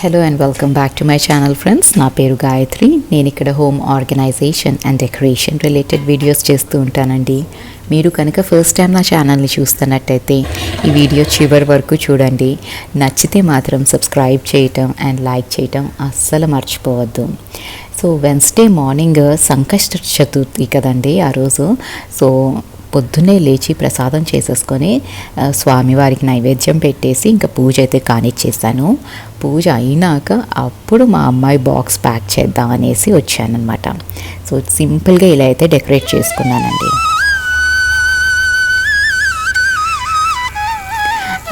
Hello and welcome back to my channel friends. నా పేరు గాయత్రి. నేను ఇక్కడ home organisation and decoration related videos చేస్తూ ఉంటానండి. మీరు కనుక ఫస్ట్ టైం నా ఛానల్ని చూస్తున్నట్టయితే ఈ వీడియో చివరి వరకు చూడండి. నచ్చితే మాత్రం సబ్స్క్రైబ్ చేయటం అండ్ లైక్ చేయటం అస్సలు మర్చిపోవద్దు. So Wednesday morning Sankashta Chaturthi కదండి ఆ రోజు. సో పొద్దున్నే లేచి ప్రసాదం చేసేసుకొని స్వామివారికి నైవేద్యం పెట్టేసి ఇంకా పూజ అయితే కానిచ్చేసాను. పూజ అయినాక అప్పుడు మా అమ్మాయి బాక్స్ ప్యాక్ చేద్దాం అనేసి వచ్చానమాట. సో సింపుల్గా ఇలా అయితే డెకరేట్ చేసుకున్నానండి.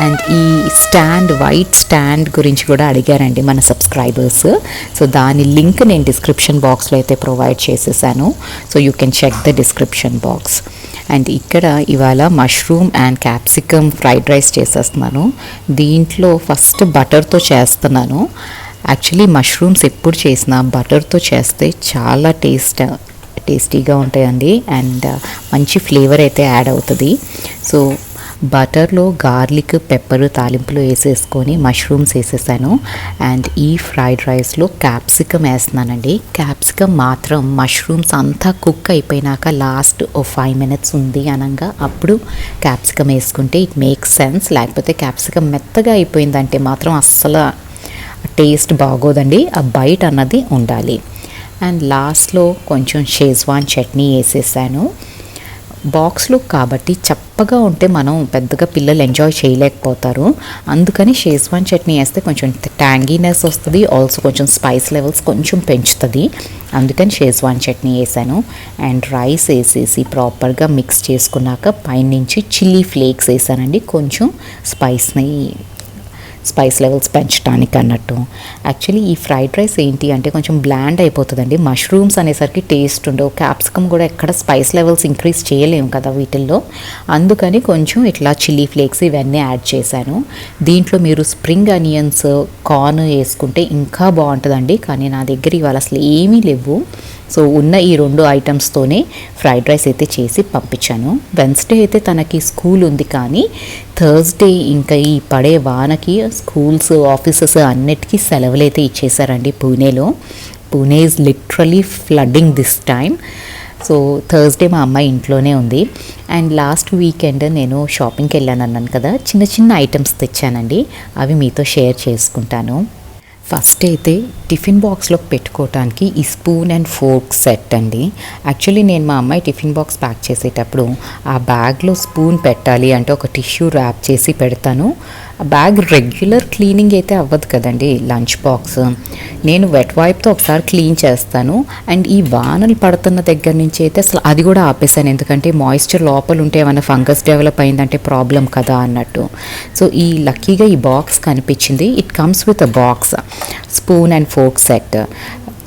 అండ్ ఈ వైట్ స్టాండ్ గురించి కూడా అడిగారండి మన సబ్స్క్రైబర్స్. సో దాని లింక్ నేను డిస్క్రిప్షన్ బాక్స్లో అయితే ప్రొవైడ్ చేసేసాను. So you can check the description box. And ఇక్కడ ఇవాళ mushroom and capsicum fried rice చేసేస్తున్నాను. దీంట్లో ఫస్ట్ బటర్తో చేస్తున్నాను. యాక్చువల్లీ మష్రూమ్స్ ఎప్పుడు చేసినా బటర్తో చేస్తే చాలా టేస్టీగా ఉంటాయండి. అండ్ మంచి ఫ్లేవర్ అయితే యాడ్ అవుతుంది. సో బటర్లో గార్లిక్ పెప్పర్ తాలింపులో వేసేసుకొని మష్రూమ్స్ వేసేసాను. అండ్ ఈ ఫ్రైడ్ రైస్లో క్యాప్సికమ్ వేస్తున్నానండి. క్యాప్సికమ్ మాత్రం మష్రూమ్స్ అంతా కుక్ అయిపోయినాక లాస్ట్ 5 minutes ఉంది అనగా అప్పుడు క్యాప్సికమ్ వేసుకుంటే ఇట్ మేక్స్ సెన్స్. లేకపోతే క్యాప్సికమ్ మెత్తగా అయిపోయిందంటే మాత్రం అస్సలు టేస్ట్ బాగోదండి. ఆ బైట్ అన్నది ఉండాలి. అండ్ లాస్ట్లో కొంచెం షేజ్వాన్ చట్నీ వేసేసాను. బాక్స్లో కాబట్టి చప్పగా ఉంటే మనం పెద్దగా పిల్లలు ఎంజాయ్ చేయలేకపోతారు. అందుకని షేజ్వాన్ చట్నీ వేస్తే కొంచెం ట్యాంగీనెస్ వస్తుంది. ఆల్సో కొంచెం స్పైస్ లెవెల్స్ కొంచెం పెంచుతుంది. అందుకని షేజ్వాన్ చట్నీ వేసాను. అండ్ రైస్ వేసేసి ప్రాపర్గా మిక్స్ చేసుకున్నాక పైనుంచి చిల్లీ ఫ్లేక్స్ వేసానండి, కొంచెం స్పైస్ లెవెల్స్ పెంచడానికి అన్నట్టు. యాక్చువల్లీ ఈ ఫ్రైడ్ రైస్ ఏంటి అంటే కొంచెం బ్లాండ్ అయిపోతుందండి. మష్రూమ్స్ అనేసరికి టేస్ట్ ఉండవు. క్యాప్సికమ్ కూడా ఎక్కడ స్పైస్ లెవెల్స్ ఇంక్రీజ్ చేయలేము కదా వీటిల్లో. అందుకని కొంచెం ఇట్లా చిల్లీ ఫ్లేక్స్ ఇవన్నీ యాడ్ చేశాను. దీంట్లో మీరు స్ప్రింగ్ ఆనియన్స్ కార్న్ వేసుకుంటే ఇంకా బాగుంటుందండి. కానీ నా దగ్గర ఇవాళ అసలు ఏమీ లేవు. సో ఉన్న ఈ 2 ఐటమ్స్తోనే ఫ్రైడ్ రైస్ అయితే చేసి పంపించాను. వెన్స్డే అయితే తనకి స్కూల్ ఉంది, కానీ థర్స్డే ఇంకా ఈ పడే వానకి స్కూల్స్ ఆఫీసెస్ అన్నిటికీ సెలవులు అయితే ఇచ్చేసారండి పూణేలో. Pune is literally flooding this time. So Thursday మా అమ్మాయి ఇంట్లోనే ఉంది. అండ్ లాస్ట్ వీకెండ్ నేను షాపింగ్కి వెళ్ళాను అన్నాను కదా, చిన్న చిన్న ఐటమ్స్ తెచ్చానండి. అవి మీతో షేర్ చేసుకుంటాను. ఫస్ట్ అయితే టిఫిన్ బాక్స్లో పెట్టుకోవటానికి ఈ స్పూన్ అండ్ ఫోర్క్ సెట్ అండి. యాక్చువల్లీ నేను మా అమ్మాయి టిఫిన్ బాక్స్ ప్యాక్ చేసేటప్పుడు ఆ బ్యాగ్లో స్పూన్ పెట్టాలి అంటే ఒక టిష్యూ ర్యాప్ చేసి పెడతాను. ఆ బ్యాగ్ రెగ్యులర్ క్లీనింగ్ అయితే అవ్వదు కదండి, లంచ్ బాక్స్. నేను వెట్ వైప్తో ఒకసారి క్లీన్ చేస్తాను. అండ్ ఈ వానలు పడుతున్న దగ్గర నుంచి అయితే అసలు అది కూడా ఆపేసాను. ఎందుకంటే మాయిశ్చర్ లోపల ఉంటే ఏమైనా ఫంగస్ డెవలప్ అయిందంటే ప్రాబ్లం కదా అన్నట్టు. సో ఈ లక్కీగా ఈ బాక్స్ కనిపించింది. It comes with a box spoon and fork set.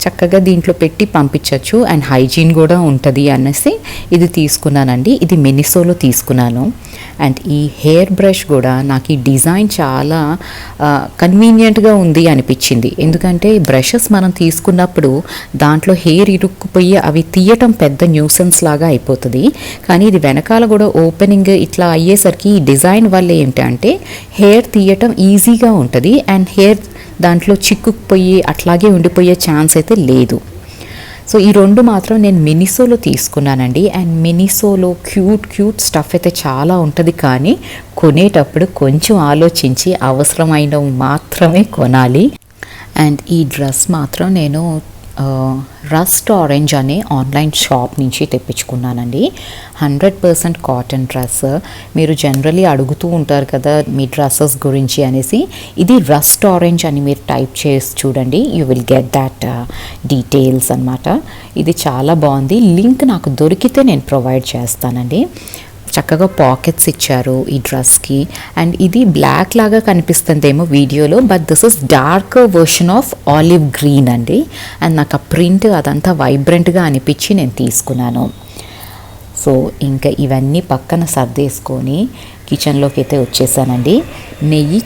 చక్కగా దీంట్లో పెట్టి పంపించవచ్చు అండ్ హైజీన్ కూడా ఉంటుంది అనేసి ఇది తీసుకున్నానండి. ఇది మినిసోలో తీసుకున్నాను. అండ్ ఈ హెయిర్ బ్రష్ కూడా నాకు ఈ డిజైన్ చాలా కన్వీనియంట్గా ఉంది అనిపించింది. ఎందుకంటే బ్రషెస్ మనం తీసుకున్నప్పుడు దాంట్లో హెయిర్ ఇరుక్కుపోయి అవి తీయటం పెద్ద న్యూసెన్స్ లాగా అయిపోతుంది. కానీ ఇది వెనకాల కూడా ఓపెనింగ్ ఇట్లా అయ్యేసరికి ఈ డిజైన్ వల్ల ఏంటంటే హెయిర్ తీయటం ఈజీగా ఉంటుంది. అండ్ హెయిర్ దాంట్లో చిక్కుకుపోయి అట్లాగే ఉండిపోయే ఛాన్స్ అయితే లేదు. సో ఈ 2 మాత్రం నేను మినిసోలో తీసుకున్నానండి. అండ్ మినిసోలో క్యూట్ స్టఫ్ అయితే చాలా ఉంటుంది, కానీ కొనేటప్పుడు కొంచెం ఆలోచించి అవసరమైనవి మాత్రమే కొనాలి. అండ్ ఈ డ్రెస్ మాత్రం నేను రస్ట్ ఆరెంజ్ అనే ఆన్లైన్ షాప్ నుంచి తెప్పించుకున్నానండి. 100% కాటన్ డ్రెస్. మీరు జనరలీ అడుగుతూ ఉంటారు కదా మీ డ్రెస్సెస్ గురించి అనేసి. ఇది రస్ట్ ఆరెంజ్ అని మీరు టైప్ చేసి చూడండి, you will get that details అనమాట. ఇది చాలా బాగుంది. లింక్ నాకు దొరికితే నేను ప్రొవైడ్ చేస్తానండి. చక్కగా పాకెట్స్ ఇచ్చారు ఈ డ్రెస్కి. అండ్ ఇది బ్లాక్ లాగా కనిపిస్తుందేమో వీడియోలో, but this is dark version of olive green అండి. అండ్ నాకు ఆ ప్రింట్ అదంతా వైబ్రెంట్గా అనిపించి నేను తీసుకున్నాను. సో ఇంకా ఇవన్నీ పక్కన సర్దేసుకొని కిచెన్లోకి అయితే వచ్చేసానండి. నెయ్యి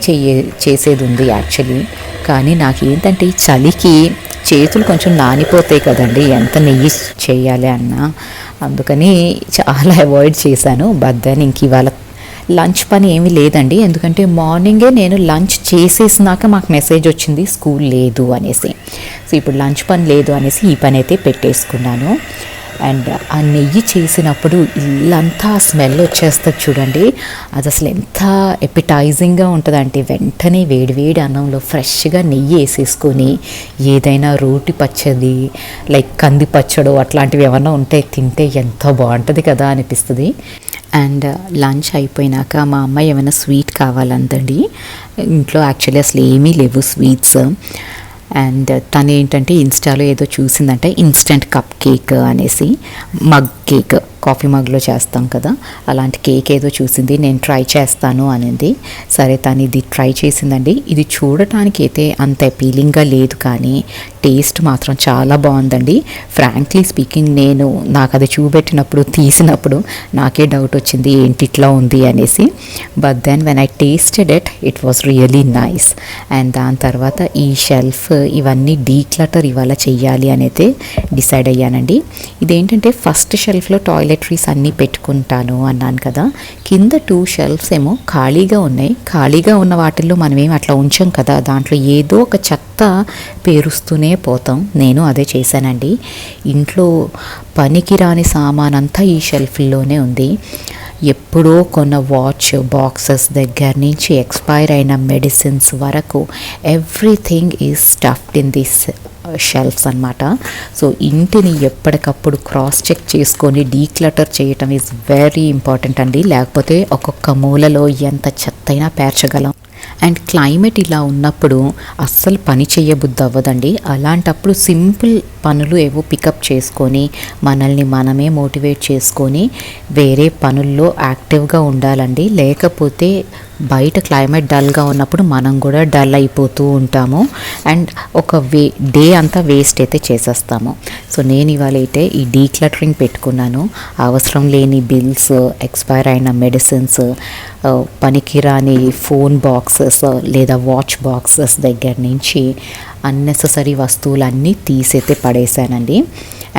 చేసేది ఉంది యాక్చువల్లీ, కానీ నాకు ఏంటంటే ఈ చలికి చేతులు కొంచెం నానిపోతాయి కదండి ఎంత నెయ్యి చేయాలి అన్నా. అందుకని చాలా అవాయిడ్ చేశాను. బట్ దెన్ ఇంక ఇవాళ లంచ్ పని ఏమీ లేదండి, ఎందుకంటే మార్నింగే నేను లంచ్ చేసేసినాక మాకు మెసేజ్ వచ్చింది స్కూల్ లేదు అనేసి. సో ఇప్పుడు లంచ్ పని లేదు అనేసి ఈ పని అయితే పెట్టేసుకున్నాను. అండ్ ఆ నెయ్యి చేసినప్పుడు ఇల్లంతా స్మెల్ వచ్చేస్తుంది చూడండి, అది అసలు ఎంత ఎపిటైజింగ్గా ఉంటుందంటే వెంటనే వేడివేడి అన్నంలో ఫ్రెష్గా నెయ్యి వేసేసుకొని ఏదైనా రోటి పచ్చడి లైక్ కంది పచ్చడు అట్లాంటివి ఏమన్నా ఉంటే తింటే ఎంత బాగుంటుంది కదా అనిపిస్తుంది. అండ్ లంచ్ అయిపోయినాక మా అమ్మాయి ఏమైనా స్వీట్ కావాలందండి, ఇంట్లో యాక్చువల్లీ అసలు ఏమీ లేవు స్వీట్స్. అండ్ తను ఏంటంటే ఇన్స్టాలో ఏదో చూసిందంటే ఇన్స్టెంట్ కప్ కేక్ అనేసి, మగ్ కేక్ కాఫీ మగ్లో చేస్తాం కదా అలాంటి కేక్ ఏదో చూసింది, నేను ట్రై చేస్తాను అనింది. సరే తను ఇది ట్రై చేసిందండి. ఇది చూడటానికి అయితే అంత అపీలింగ్గా లేదు కానీ టేస్ట్ మాత్రం చాలా బాగుందండి. ఫ్రాంక్లీ స్పీకింగ్ నాకు అది చూపెట్టినప్పుడు తీసినప్పుడు నాకే డౌట్ వచ్చింది ఏంటి ఇట్లా ఉంది అనేసి. But then when I tasted it was really nice. And దాని తర్వాత ఈ షెల్ఫ్ ఇవన్నీ డీక్లటర్ ఇవాళ చెయ్యాలి అని అయితే డిసైడ్ అయ్యానండి. ఇదేంటంటే ఫస్ట్ షెల్ఫ్లో టాయిలెటరీస్ అన్నీ పెట్టుకుంటాను అన్నాను కదా, కింద 2 షెల్ఫ్స్ ఏమో ఖాళీగా ఉన్నాయి. ఖాళీగా ఉన్న వాటిల్లో మనమేం అట్లా ఉంచాం కదా, దాంట్లో ఏదో ఒక చెత్త పేరుస్తూనే పోతాం. నేను అదే చేశానండి. ఇంట్లో పనికి రాని సామానంతా ఈ షెల్ఫ్లోనే ఉంది. ఎప్పుడో కొన్న వాచ్ బాక్సెస్ దగ్గర నుంచి ఎక్స్పైర్ అయిన మెడిసిన్స్ వరకు everything is stuffed in this shelves అన్నమాట. సో ఇంటిని ఎప్పటికప్పుడు క్రాస్ చెక్ చేసుకొని డీక్లటర్ చేయటం ఈజ్ వెరీ ఇంపార్టెంట్ అండి, లేకపోతే ఒక్కొక్క మూలలో ఎంత చెత్తైనా పేర్చగలం. అండ్ క్లైమేట్ ఇలా ఉన్నప్పుడు అస్సలు పని చేయబుద్ధి అవ్వదండి. అలాంటప్పుడు సింపుల్ పనులు ఏవో పికప్ చేసుకొని మనల్ని మనమే మోటివేట్ చేసుకొని వేరే పనుల్లో యాక్టివ్గా ఉండాలండి. లేకపోతే బయట క్లైమేట్ డల్గా ఉన్నప్పుడు మనం కూడా డల్ అయిపోతూ ఉంటాము అండ్ ఒక డే అంతా వేస్ట్ అయితే చేసేస్తాము. సో నేను ఇవాళ అయితే ఈ డీక్లటరింగ్ పెట్టుకున్నాను. అవసరం లేని బిల్స్, ఎక్స్పైర్ అయిన మెడిసిన్స్, పనికిరాని ఫోన్ బాక్సెస్ లేదా వాచ్ బాక్సెస్ దగ్గర నుంచి అన్నెసెసరీ వస్తువులన్నీ తీసైతే పడేశానండి.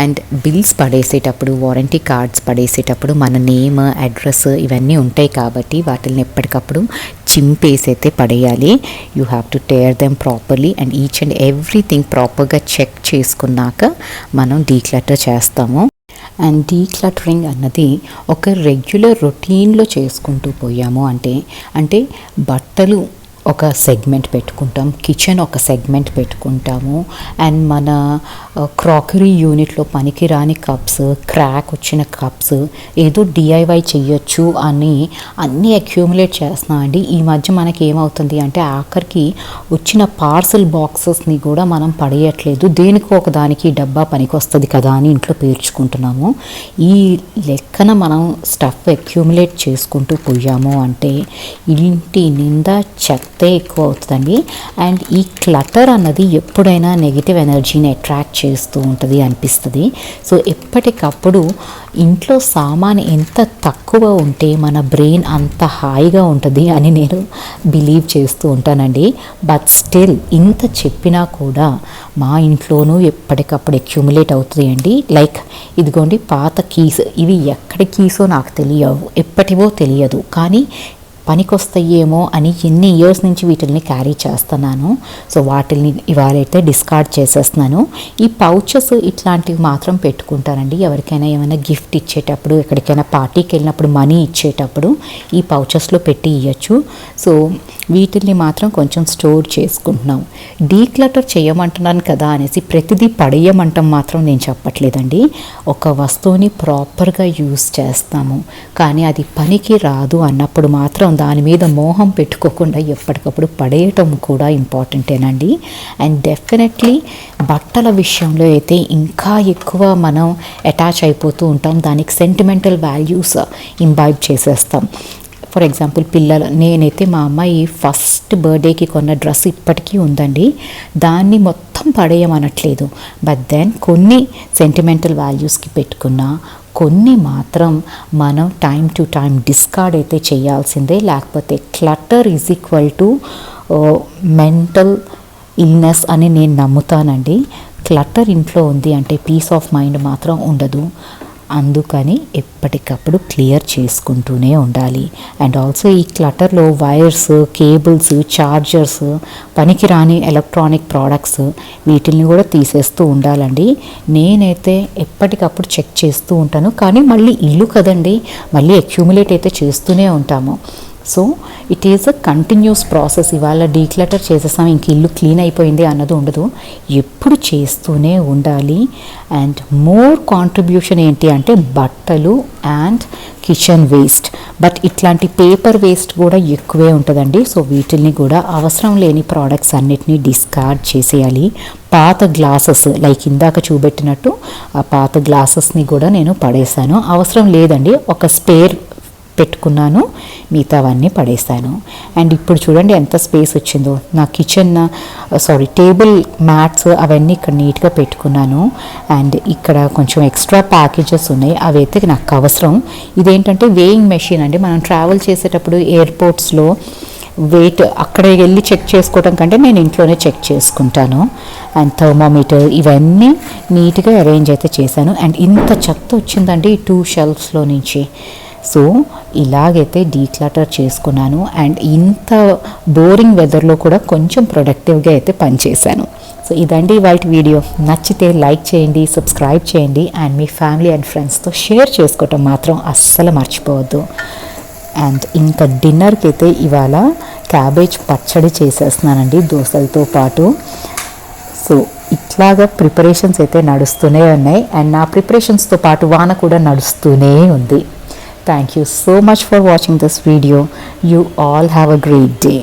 అండ్ బిల్స్ పడేసేటప్పుడు, వారంటీ కార్డ్స్ పడేసేటప్పుడు మన నేమ్, అడ్రస్ ఇవన్నీ ఉంటాయి కాబట్టి వాటిని ఎప్పటికప్పుడు చింపేసైతే పడేయాలి. You have to tear them properly and each and everything ప్రాపర్గా చెక్ చేసుకున్నాక మనం డీక్లటర్ చేస్తాము. అండ్ డీక్లటరింగ్ అన్నది ఒక రెగ్యులర్ రొటీన్లో చేసుకుంటూ పోయాము అంటే బట్టలు ఒక సెగ్మెంట్ పెట్టుకుంటాం, కిచెన్ ఒక సెగ్మెంట్ పెట్టుకుంటాము, అండ్ మన క్రాకరీ యూనిట్లో పనికిరాని కప్స్, క్రాక్ వచ్చిన కప్స్ ఏదో డిఐవై చెయ్యొచ్చు అని అన్నీ అక్యూములేట్ చేస్తున్నాం అండి. ఈ మధ్య మనకి ఏమవుతుంది అంటే ఆఖరికి వచ్చిన పార్సల్ బాక్సెస్ని కూడా మనం పడేయట్లేదు, దేనికో ఒక దానికి డబ్బా పనికి వస్తుంది కదా అని ఇంట్లో పేర్చుకుంటున్నాము. ఈ లెక్కన మనం స్టఫ్ అక్యూములేట్ చేసుకుంటూ పోయాము అంటే ఇంటి నిండా చెత్త ఎక్కువ అవుతుందండి. అండ్ ఈ క్లటర్ అన్నది ఎప్పుడైనా నెగిటివ్ ఎనర్జీని అట్రాక్ట్ చేస్తూ ఉంటుంది అనిపిస్తుంది. సో ఎప్పటికప్పుడు ఇంట్లో సామాన్ ఎంత తక్కువ ఉంటే మన బ్రెయిన్ అంత హాయిగా ఉంటుంది అని నేను బిలీవ్ చేస్తూ ఉంటానండి. బట్ స్టిల్ ఇంత చెప్పినా కూడా మా ఇంట్లోనూ ఎప్పటికప్పుడు అక్యూములేట్ అవుతుంది అండి. లైక్ ఇదిగోండి పాత కీస్, ఇవి ఎక్కడి కీసో నాకు తెలియవు, ఎప్పటివో తెలియదు, కానీ పనికొస్తాయేమో అని ఎన్ని ఇయర్స్ నుంచి వీటిని క్యారీ చేస్తున్నాను. సో వాటిని ఇవాళైతే డిస్కార్డ్ చేసేస్తున్నాను. ఈ పౌచెస్ ఇట్లాంటివి మాత్రం పెట్టుకుంటానండి. ఎవరికైనా ఏమైనా గిఫ్ట్ ఇచ్చేటప్పుడు, ఎక్కడికైనా పార్టీకి వెళ్ళినప్పుడు మనీ ఇచ్చేటప్పుడు ఈ పౌచెస్లో పెట్టి ఇవ్వచ్చు. సో వీటిని మాత్రం కొంచెం స్టోర్ చేసుకుంటున్నాం. డీక్లటర్ చేయమంటున్నాను కదా అనేసి ప్రతిదీ పడేయమంటాం మాత్రం నేను చెప్పట్లేదండి. ఒక వస్తువుని ప్రాపర్గా యూజ్ చేస్తాము, కానీ అది పనికి రాదు అన్నప్పుడు మాత్రం దాని మీద మోహం పెట్టుకోకుండా ఎప్పటికప్పుడు పడేయటం కూడా ఇంపార్టెంటేనండి. అండ్ డెఫినెట్లీ బట్టల విషయంలో అయితే ఇంకా ఎక్కువ మనం అటాచ్ అయిపోతూ ఉంటాం, దానికి సెంటిమెంటల్ వాల్యూస్ ఇంబైబ్ చేసేస్తాం. ఫర్ ఎగ్జాంపుల్ నేనైతే మా అమ్మాయి ఫస్ట్ బర్త్డేకి కొన్న డ్రెస్ ఇప్పటికీ ఉందండి. దాన్ని మొత్తం పడేయమనట్లేదు, బట్ దెన్ కొన్ని సెంటిమెంటల్ వాల్యూస్కి పెట్టుకున్నా, కొన్ని మాత్రం మనం టైం టు టైం డిస్కార్డ్ అయితే చేయాల్సిందే. లేకపోతే clutter is equal to mental illness అని నేను నమ్ముతానండి. క్లటర్ ఇంట్లో ఉంది అంటే పీస్ ఆఫ్ మైండ్ మాత్రం ఉండదు. అందుకని ఎప్పటికప్పుడు క్లియర్ చేసుకుంటూనే ఉండాలి. అండ్ ఆల్సో ఈ క్లటర్లో వైర్స్, కేబుల్స్, చార్జర్స్, పనికిరాని ఎలక్ట్రానిక్ ప్రోడక్ట్స్ వీటిని కూడా తీసేస్తూ ఉండాలండి. నేనైతే ఎప్పటికప్పుడు చెక్ చేస్తూ ఉంటాను, కానీ మళ్ళీ ఇల్లు కదండి, మళ్ళీ అక్యూములేట్ అయితే చేస్తూనే ఉంటాము. So it is a continuous process. ఇవాళ డీక్లటర్ చేసేసాం, ఇంక ఇల్లు క్లీన్ అయిపోయింది అన్నది ఉండదు, ఎప్పుడు చేస్తూనే ఉండాలి. అండ్ మోర్ కాంట్రిబ్యూషన్ ఏంటి అంటే బట్టలు అండ్ కిచెన్ వేస్ట్. బట్ ఇట్లాంటి పేపర్ వేస్ట్ కూడా ఎక్కువే ఉంటుందండి. సో వీటిని కూడా అవసరం లేని ప్రోడక్ట్స్ అన్నిటినీ డిస్కార్డ్ చేసేయాలి. పాత గ్లాసెస్ లైక్ ఇందాక చూపెట్టినట్టు ఆ పాత గ్లాసెస్ని కూడా నేను పడేశాను, అవసరం లేదండి, ఒక స్పేర్ పెట్టుకున్నాను, మిగతావన్నీ పడేసాను. అండ్ ఇప్పుడు చూడండి ఎంత స్పేస్ వచ్చిందో. నా కిచెన్ టేబుల్ మ్యాట్స్ అవన్నీ ఇక్కడ నీట్గా పెట్టుకున్నాను. అండ్ ఇక్కడ కొంచెం ఎక్స్ట్రా ప్యాకేజెస్ ఉన్నాయి, అవి అయితే నాకు అవసరం. ఇదేంటంటే వేయింగ్ మెషిన్ అండి. మనం ట్రావెల్ చేసేటప్పుడు ఎయిర్పోర్ట్స్లో వెయిట్ అక్కడ వెళ్ళి చెక్ చేసుకోవడం కంటే నేను ఇంట్లోనే చెక్ చేసుకుంటాను. అండ్ థర్మోమీటర్ ఇవన్నీ నీట్గా అరేంజ్ అయితే చేశాను. అండ్ ఇంత చెత్త వచ్చిందండి ఈ 2 షెల్ఫ్స్లో నుంచి. సో ఇలాగైతే డీక్లటర్ చేసుకున్నాను. అండ్ ఇంత బోరింగ్ వెదర్లో కూడా కొంచెం ప్రొడక్టివ్గా అయితే పనిచేశాను. సో ఇదండి ఇవాళ వీడియో. నచ్చితే లైక్ చేయండి, సబ్స్క్రైబ్ చేయండి, అండ్ మీ ఫ్యామిలీ అండ్ ఫ్రెండ్స్తో షేర్ చేసుకోవటం మాత్రం అస్సలు మర్చిపోవద్దు. అండ్ ఇంకా డిన్నర్కి అయితే ఇవాళ క్యాబేజ్ పచ్చడి చేసేస్తున్నానండి దోశలతో పాటు. సో ఇట్లాగా ప్రిపరేషన్స్ అయితే నడుస్తూనే ఉన్నాయి. అండ్ నా ప్రిపరేషన్స్తో పాటు వాన కూడా నడుస్తూనే ఉంది. Thank you so much for watching this video. You all have a great day.